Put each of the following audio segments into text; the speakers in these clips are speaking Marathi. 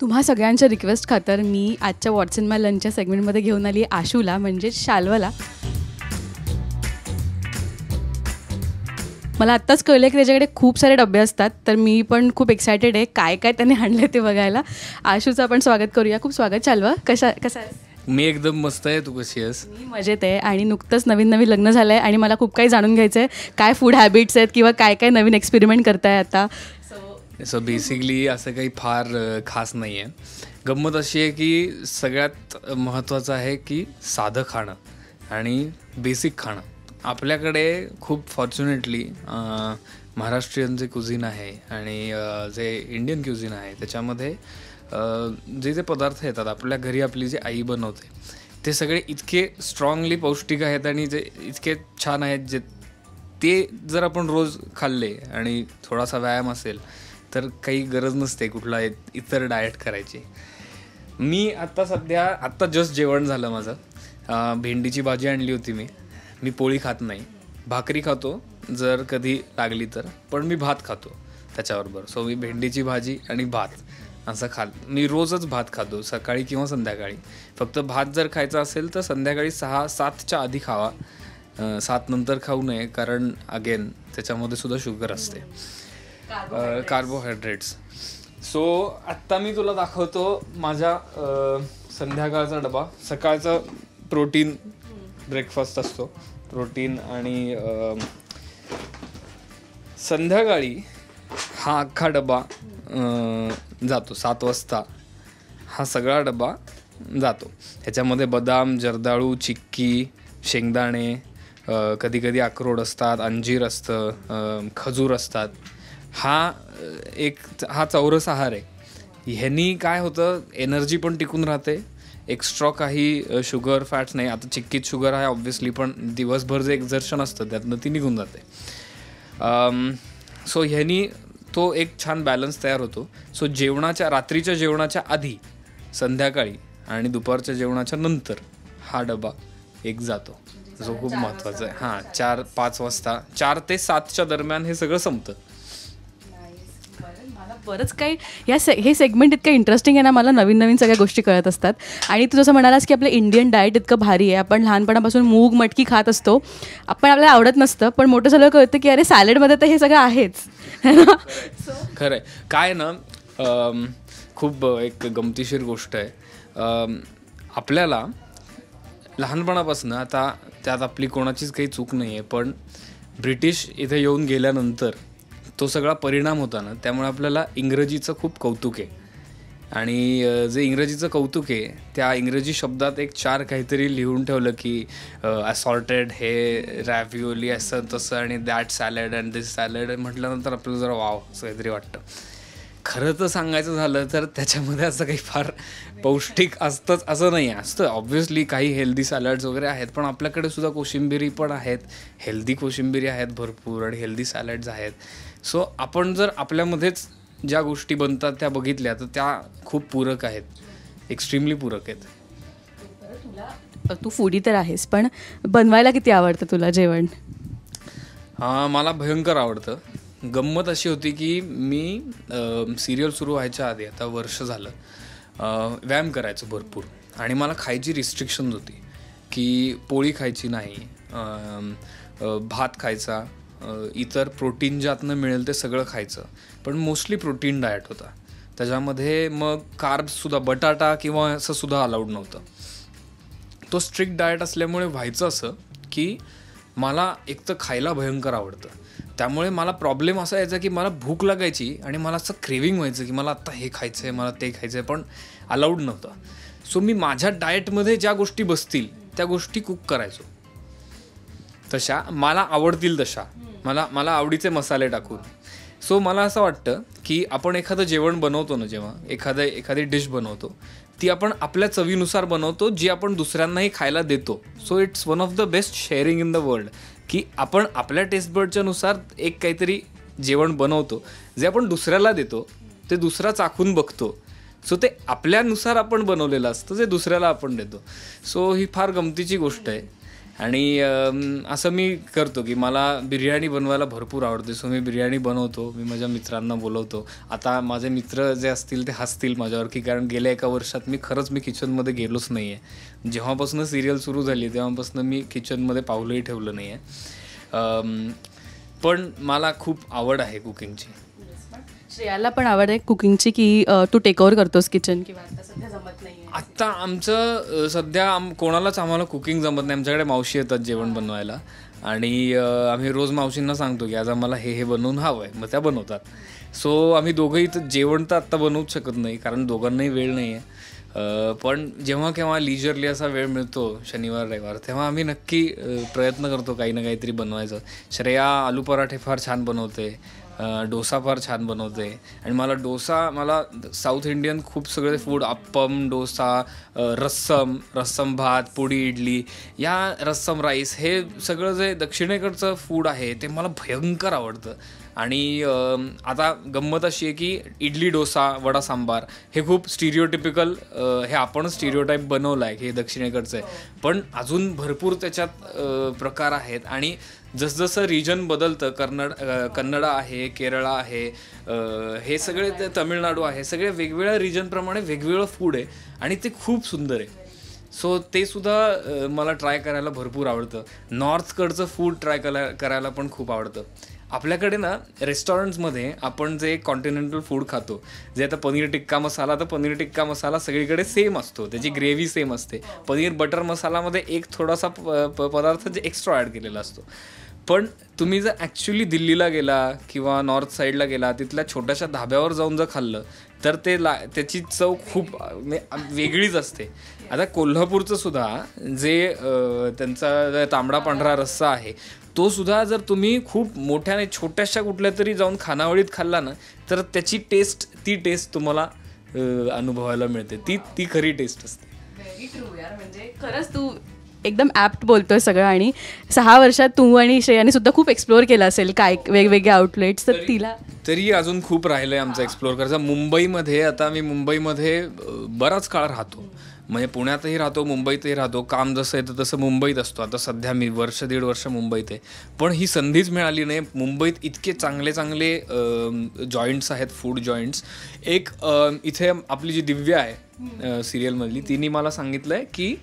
तुम्हा सगळ्यांच्या रिक्वेस्ट खातर मी आजच्या व्हॉट्स इन माय लंचच्या सेगमेंटमध्ये घेऊन आली आशूला, म्हणजे शाल्वला. मला आत्ताच कळलं की त्याच्याकडे खूप सारे डबे असतात, तर मी पण खूप एक्सायटेड आहे काय काय त्याने आणलं ते बघायला. आशूचं आपण स्वागत करूया. खूप स्वागत शाल्वा. कसा आहेस? मी एकदम मस्त आहे. तू कशी आहेस? मी मजेत आहे. आणि नुकतंच नवीन लग्न झालं आहे आणि मला खूप काही जाणून घ्यायचं आहे, काय फूड हॅबिट्स आहेत किंवा काय काय नवीन एक्सपेरिमेंट करताय आता. सो बेसिकली असं काही फार खास नाही आहे. गंमत अशी आहे की सगळ्यात महत्त्वाचं आहे की साधं खाणं आणि बेसिक खाणं. आपल्याकडे खूप फॉर्च्युनेटली महाराष्ट्रीयन जे क्युझिन आहे आणि जे इंडियन क्युझिन आहे त्याच्यामध्ये जे जे पदार्थ येतात आपल्या घरी, आपली जी आई बनवते ते सगळे इतके स्ट्रॉंगली पौष्टिक आहेत आणि जे इतके छान आहेत, जे ते जर आपण रोज खाल्ले आणि थोडासा व्यायाम असेल तर काही गरज नसते कुठला इतर डाएट करायची. मी आत्ता जस्ट जेवण झालं माझं. भेंडीची भाजी आणली होती. मी पोळी खात नाही, भाकरी खातो जर कधी लागली तर, पण मी भात खातो त्याच्याबरोबर. सो मी भेंडीची भाजी आणि भात असं मी रोजच भात खातो, सकाळी किंवा संध्याकाळी. फक्त भात जर खायचा असेल तर संध्याकाळी 6-7च्या आधी खावा, 7 नंतर खाऊ नये, कारण अगेन त्याच्यामध्ये सुद्धा शुगर असते, कार्बोहायड्रेट्स. सो आत्ता मी तुला दाखवतो माझा संध्याकाळचा डबा. सकाळचा प्रोटीन ब्रेकफास्ट असतो, प्रोटीन, आणि संध्याकाळी हा अख्खा डबा जातो. 7 वाजता हा सगळा डबा जातो. ह्याच्यामध्ये बदाम, जर्दाळू, चिक्की, शेंगदाणे, कधी कधी अक्रोड असतात, अंजीर असतं, खजूर असतात. हा चौरस आहार आहे. ह्यानी काय होतं, एनर्जी पण टिकून राहते, एक्स्ट्रा काही शुगर फॅट्स नाही. आता चिक्कीत शुगर आहे ऑब्व्हियसली, पण दिवसभर जे एक्झर्शन असतं त्यातनं ती निघून जाते. सो ह्यानी तो एक छान बॅलन्स तयार होतो. सो रात्रीच्या जेवणाच्या आधी, संध्याकाळी आणि दुपारच्या जेवणाच्या नंतर हा डबा एक जातो, जो खूप महत्त्वाचा आहे. 4-5 वाजता, 4 ते 7च्या दरम्यान हे सगळं संपतं. बरंच काही हे सेगमेंट इतकं इंटरेस्टिंग आहे ना, मला नवीन सगळ्या गोष्टी कळत असतात. आणि तू जसं म्हणालास की आपलं इंडियन डाएट इतकं भारी आहे, आपण लहानपणापासून मूग मटकी खात असतो, आपल्याला आवडत नसतं, पण मोठं झालं कळतं की अरे सॅलडमध्ये तर हे सगळं आहेच. खरं आहे. काय ना, खूप एक गमतीशीर गोष्ट आहे. आपल्याला लहानपणापासून, आता त्यात आपली कोणाचीच काही चूक नाही आहे, पण ब्रिटिश इथे येऊन गेल्यानंतर तो सगळा परिणाम होता ना, त्यामुळे आपल्याला इंग्रजीचं खूप कौतुक आहे. आणि जे इंग्रजीचं कौतुक आहे त्या इंग्रजी शब्दात 4 काहीतरी लिहून ठेवलं की असॉर्टेड, हे रॅव्हिओली, असं तसं, आणि that salad and this salad म्हटल्यानंतर आपल्याला जरा वाव असं काहीतरी वाटतं. खरं तर सांगायचं झालं तर त्याच्यामध्ये असं काही फार पौष्टिक असतंच असं नाही असतं. ऑब्व्हियसली काही हेल्दी सॅलड्स वगैरे आहेत, पण आपल्याकडे सुद्धा कोशिंबिरी पण आहेत, हेल्दी कोशिंबिरी आहेत भरपूर, आणि हेल्दी सॅलड्स आहेत. सो आपण जर आपल्यामध्येच ज्या गोष्टी बनतात त्या बघितल्या तर त्या खूप पूरक आहेत, एक्स्ट्रीमली पूरक आहेत. तू फूडी तर आहेस, पण बनवायला किती आवडतं तुला जेवण? मला भयंकर आवडतं. गंमत अशी होती की मी सिरियल सुरू व्हायच्या आधी, आता वर्ष झालं, व्यायाम करायचं भरपूर, आणि मला खायची रिस्ट्रिक्शन्स होती की पोळी खायची नाही, भात खायचा, इतर प्रोटीन ज्यातनं मिळेल ते सगळं खायचं, पण मोस्टली प्रोटीन डाएट होता. त्याच्यामध्ये मग कार्ब्ससुद्धा, बटाटा किंवा असं सुद्धा अलाउड नव्हतं. तो स्ट्रिक्ट डाएट असल्यामुळे व्हायचं असं की मला एक तर खायला भयंकर आवडतं, त्यामुळे मला प्रॉब्लेम असा यायचा की मला भूक लागायची आणि मला असं क्रेविंग व्हायचं की मला आत्ता हे खायचं आहे, मला ते खायचं आहे, पण अलाउड नव्हतं. सो मी माझ्या डाएटमध्ये ज्या गोष्टी बसतील त्या गोष्टी कुक करायचो, तशा मला आवडतील तशा, मला आवडीचे मसाले टाकून. सो मला असं वाटतं की आपण एखादं जेवण बनवतो ना, जेव्हा एखादी डिश बनवतो ती आपण आपल्या चवीनुसार बनवतो, जी आपण दुसऱ्यांनाही खायला देतो. So it's one of the best sharing in the world, की आपण आपल्या टेस्टबर्डच्या नुसार एक काहीतरी जेवण बनवतो, जे आपण दुसऱ्याला देतो, ते दुसरा चाखून बघतो. सो ते आपल्यानुसार आपण बनवलेलं असतं, जे दुसऱ्याला आपण देतो. सो ही फार गमतीची गोष्ट आहे. आणि असं मी करतो की मला बिर्याणी बनवायला भरपूर आवडते. सो मी बिर्याणी बनवतो, मी माझ्या मित्रांना बोलवतो. आता माझे मित्र जे असतील ते हसतील माझ्यावर, की कारण गेल्या 1 वर्षात मी किचनमध्ये गेलोच नाही आहे. जेव्हापासून सिरियल सुरू झाली तेव्हापासून मी किचनमध्ये पाऊलही ठेवलं नाही आहे. पण मला खूप आवड आहे कुकिंगची. श्रेयाला पण आवड आहे कुकिंगची की तू टेक ओव्हर करतोस किचन किंवा आता सध्या जमत नाही? आत्ता आमचं सध्या कोणालाच आम्हाला कुकिंग जमत नाही. आमच्याकडे मावशी येतात जेवण बनवायला आणि आम्ही रोज मावशींना सांगतो की आज आम्हाला हे बनवून हवं आहे, मग त्या बनवतात. सो आम्ही दोघंही तर जेवण तर आत्ता बनवूच शकत नाही कारण दोघांनाही वेळ नाही आहे. पण जेव्हा केव्हा लिजरली असा वेळ मिळतो शनिवार रविवार, तेव्हा आम्ही नक्की प्रयत्न करतो काही ना काहीतरी बनवायचं. श्रेया आलू पराठे फार छान बनवते, डोसा फार छान बनवते. आणि मला साऊथ इंडियन खूप सगळे फूड, अप्पम, डोसा, रस्सम भात, पोळी इडली, या रस्सम राईस, हे सगळं जे दक्षिणेकडचं फूड आहे ते मला भयंकर आवडतं. आणि आता गंमत अशी आहे की इडली, डोसा, वडा, सांबार हे खूप स्टिरियोटिपिकल, हे आपण स्टिरियोटाईप बनवलं आहे की हे दक्षिणेकडचं आहे. पण अजून भरपूर त्याच्यात प्रकार आहेत. आणि जसजसं रिजन बदलतं, कन्नडा आहे, केरळा आहे, हे सगळे तमिळनाडू आहे, सगळे वेगवेगळ्या रिजनप्रमाणे वेगवेगळं फूड आहे आणि ते खूप सुंदर आहे. सो ते सुद्धा मला ट्राय करायला भरपूर आवडतं. नॉर्थकडचं फूड ट्राय करायला पण खूप आवडतं. आपल्याकडे ना रेस्टॉरंट्समध्ये आपण जे कॉन्टिनेंटल फूड खातो, जे आता पनीर टिक्का मसाला, तर पनीर टिक्का मसाला सगळीकडे सेम असतो, त्याची ग्रेव्ही सेम असते. पनीर बटर मसालामध्ये एक थोडासा पदार्थ जे एक्स्ट्रा ॲड केलेला असतो. पण तुम्ही जर ॲक्च्युली दिल्लीला गेला किंवा नॉर्थ साईडला गेला, तिथल्या छोट्याशा धाब्यावर जाऊन जर खाल्लं तर त्याची चव खूप वेगळीच असते. आता कोल्हापूरचं सुद्धा जे त्यांचा तांबडा पांढरा रस्सा आहे, तो सुद्धा जर तुम्ही खूप मोठ्याने छोट्याशा कुठल्या तरी जाऊन खानावळीत खाल्ला ना, तर त्याची ती टेस्ट तुम्हाला अनुभवायला मिळते. ती खरी टेस्ट असते. व्हेरी ट्रू यार, म्हणजे खरंच तू एकदम ॲप्ट बोलतोय सगळं. आणि 6 वर्षात तू आणि श्रेयाने सुद्धा खूप एक्सप्लोअर केलं असेल काय वेगवेगळे आउटलेट्स. तर तिला तरी अजून खूप राहिलं आहे आमचं एक्सप्लोअर करायचं. मी मुंबईमध्ये बराच काळ राहतो, म्हणजे पुण्यातही राहतो, मुंबईतही राहतो. काम जसं येतं तसं मुंबईत असतो. आता सध्या मी 1-1.5 वर्ष मुंबईत आहे. पण ही संधीच मिळाली नाही. मुंबईत इतके चांगले जॉईंट्स आहेत, फूड जॉईंट्स. एक इथे आपली जी दिव्या आहे सिरियलमधली, तिने मला सांगितलं आहे की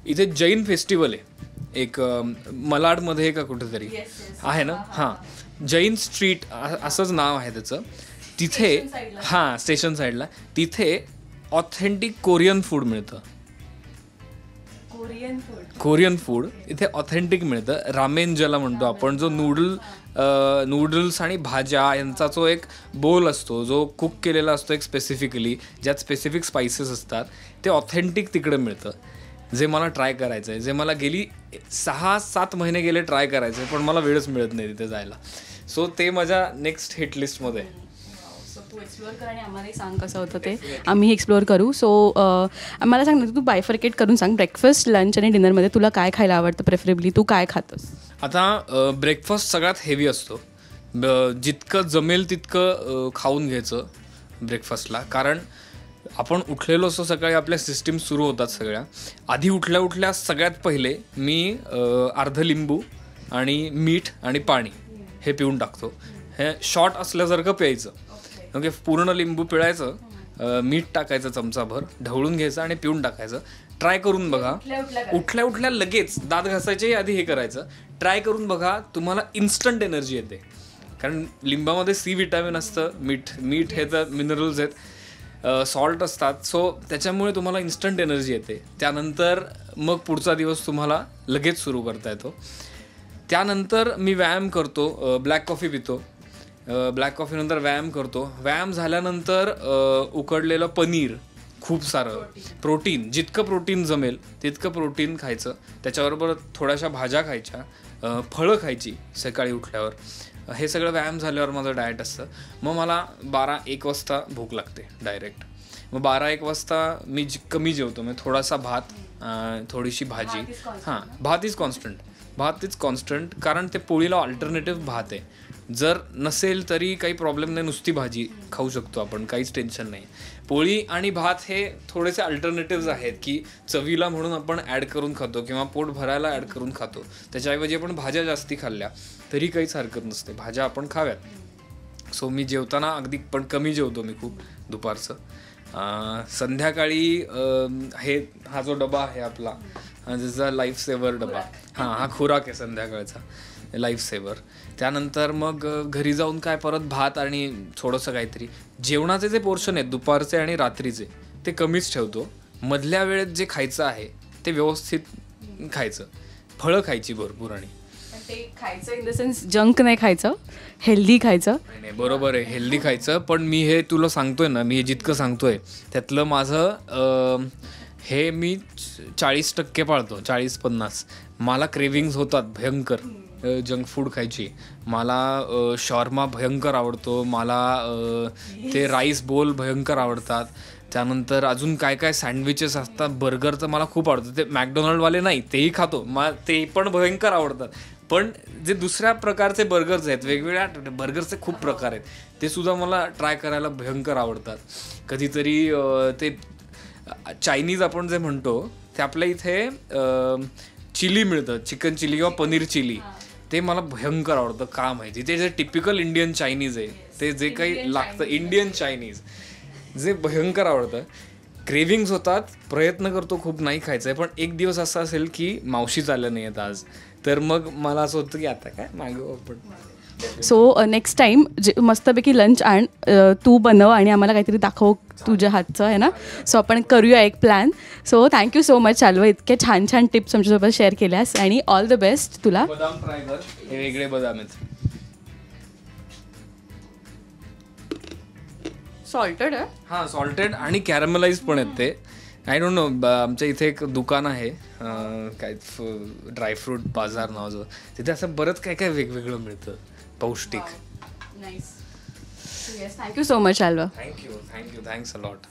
इथे जैन फेस्टिवल आहे एक, मलाडमध्ये का कुठेतरी आहे ना, हां, जैन स्ट्रीट असंच नाव आहे त्याचं. तिथे स्टेशन साईडला तिथे ऑथेंटिक कोरियन फूड मिळतं. कोरियन फूड इथे ऑथेंटिक मिळतं. रामेन ज्याला म्हणतो आपण, जो नूडल्स आणि भाज्या यांचा जो एक बोल असतो, जो कुक केलेला असतो एक स्पेसिफिकली, ज्यात स्पेसिफिक स्पायसेस असतात, ते ऑथेंटिक तिकडे मिळतं. जे मला ट्राय करायचं आहे, जे मला गेली 6-7 महिने गेले ट्राय करायचं आहे, पण मला वेळच मिळत नाही तिथे जायला. सो ते माझ्या नेक्स्ट हिट लिस्टमध्ये आहे. तू एक्सप्लोअर कर आणि आम्हालाही सांग कसं होतं ते, आम्ही एक्सप्लोअर करू. सो आम्हाला सांग ना, तू बायफर्केट करून सांग, ब्रेकफास्ट, लंच आणि डिनरमध्ये तुला काय खायला आवडतं प्रेफरेबली, तू काय खातोस? आता ब्रेकफास्ट सगळ्यात हेवी असतो. जितकं जमेल तितकं खाऊन घ्यायचं ब्रेकफास्टला, कारण आपण उठलेलो असतो सकाळी, आपल्या सिस्टीम सुरू होतात सगळ्या. आधी उठल्या सगळ्यात पहिले मी अर्ध लिंबू आणि मीठ आणि पाणी हे पिऊन टाकतो. हे शॉर्ट असल्यासारखं प्यायचं. ओके, पूर्ण लिंबू पिळायचं, मीठ टाकायचं चमचाभर, ढवळून घ्यायचं आणि पिऊन टाकायचं. ट्राय करून बघा. उठल्या लगेच दात घासायच्याही आधी हे करायचं. ट्राय करून बघा, तुम्हाला इन्स्टंट एनर्जी येते. कारण लिंबामध्ये सी विटॅमिन असतं, मीठ हे तर मिनरल्स आहेत, सॉल्ट असतात. सो त्याच्यामुळे तुम्हाला इन्स्टंट एनर्जी येते. त्यानंतर मग पुढचा दिवस तुम्हाला लगेच सुरू करता येतो. त्यानंतर मी व्यायाम करतो, ब्लॅक कॉफी पितो. ब्लॅक कॉफीनंतर व्यायाम करतो. व्यायाम झाल्यानंतर उकडलेलं पनीर, खूप सारं प्रोटीन, जितकं प्रोटीन जमेल तितकं प्रोटीन खायचं. त्याच्याबरोबर थोड्याशा भाज्या खायच्या, फळं खायची सकाळी उठल्यावर. हे सगळं व्यायाम झाल्यावर माझं डाएट असतं. मग मला 12-1 वाजता भूक लागते डायरेक्ट. मग 12-1 वाजता मी कमी जेवतो. म्हणजे थोडासा भात, थोडीशी भाजी. भात इज कॉन्स्टंट, कारण ते पोळीला ऑल्टरनेटिव्ह भात आहे. जर नसेल तरी काही प्रॉब्लेम नाही, नुसती भाजी खाऊ शकतो आपण, काहीच टेन्शन नाही. पोळी आणि भात हे थोडेसे अल्टरनेटिव्ज आहेत की चवीला म्हणून आपण ॲड करून खातो किंवा पोट भरायला ॲड करून खातो. त्याच्याऐवजी आपण भाज्या जास्ती खाल्ल्या तरी काहीच हरकत नसते, भाज्या आपण खाव्यात. सो मी जेवताना अगदी पण कमी जेवतो मी खूप दुपारचं. संध्याकाळी हा जो डबा आहे आपला, जसा लाईफ सेवर डबा, हा खुराक आहे संध्याकाळचा, लाईफ सेवर. त्यानंतर मग घरी जाऊन काय परत भात आणि थोडंसं काहीतरी. जेवणाचे जे पोर्शन आहेत दुपारचे आणि रात्रीचे ते कमीच ठेवतो. मधल्या वेळेत जे खायचं आहे ते व्यवस्थित खायचं, फळं खायची भरपूर. आणि ते खायचं इन द सेन्स जंक नाही खायचं, हेल्दी खायचं. नाही बरोबर आहे, हेल्दी खायचं. पण मी हे तुला सांगतोय ना, मी हे जितकं सांगतोय त्यातलं माझं हे मी 40% पाळतो, 40-50. मला क्रेविंग्स होतात भयंकर जंक फूड खायची. मला शॉर्मा भयंकर आवडतो, मला ते राईस बोल भयंकर आवडतात. त्यानंतर अजून काय काय सँडविचेस असतात, बर्गर तर मला खूप आवडतं. ते मॅकडोनल्डवाले नाही, तेही खातो, ते पण भयंकर आवडतात. पण जे दुसऱ्या प्रकारचे बर्गर्स आहेत, वेगवेगळ्या बर्गरचे खूप प्रकार आहेत, ते सुद्धा मला ट्राय करायला भयंकर आवडतात. कधीतरी ते चायनीज आपण जे म्हणतो ते आपल्या इथे चिली मिळतं, चिकन चिली किंवा पनीर चिली, ते मला भयंकर आवडतं. का माहिती, ते जे टिपिकल इंडियन चायनीज आहे, ते जे काही लागतं इंडियन चायनीज, जे भयंकर आवडतं. क्रेविंग्स होतात, प्रयत्न करतो खूप नाही खायचं आहे. पण एक दिवस असा असेल की मावशी चाललं नाही आहेत आज, तर मग मला असं होतं की आता काय मागवू आपण. सो नेक्स्ट टाइम मस्तपैकी लंच आण, तू बनव आणि आम्हाला काहीतरी दाखव तुझ्या हातचं, आहे ना. सो आपण करूया एक plan. So thank you so much Shalva, इतके छान छान टिप्स आमच्यासोबत शेअर केल्यास आणि ऑल द बेस्ट तुला. बदाम ट्राय कर, हे वेगळे बदाम आहेत. सॉल्टेड आहे, हां सॉल्टेड आणि कॅरमलाइज पण आहेत ते. आय डोंट नो, आमच्या इथे एक दुकान आहे काय ड्रायफ्रूट बाजार नावाचं, तिथे असं बरंच काय काय वेगवेगळं मिळतं पौष्टिक. Nice. Yes, thank you so much Shalva. Thank you, thanks a lot.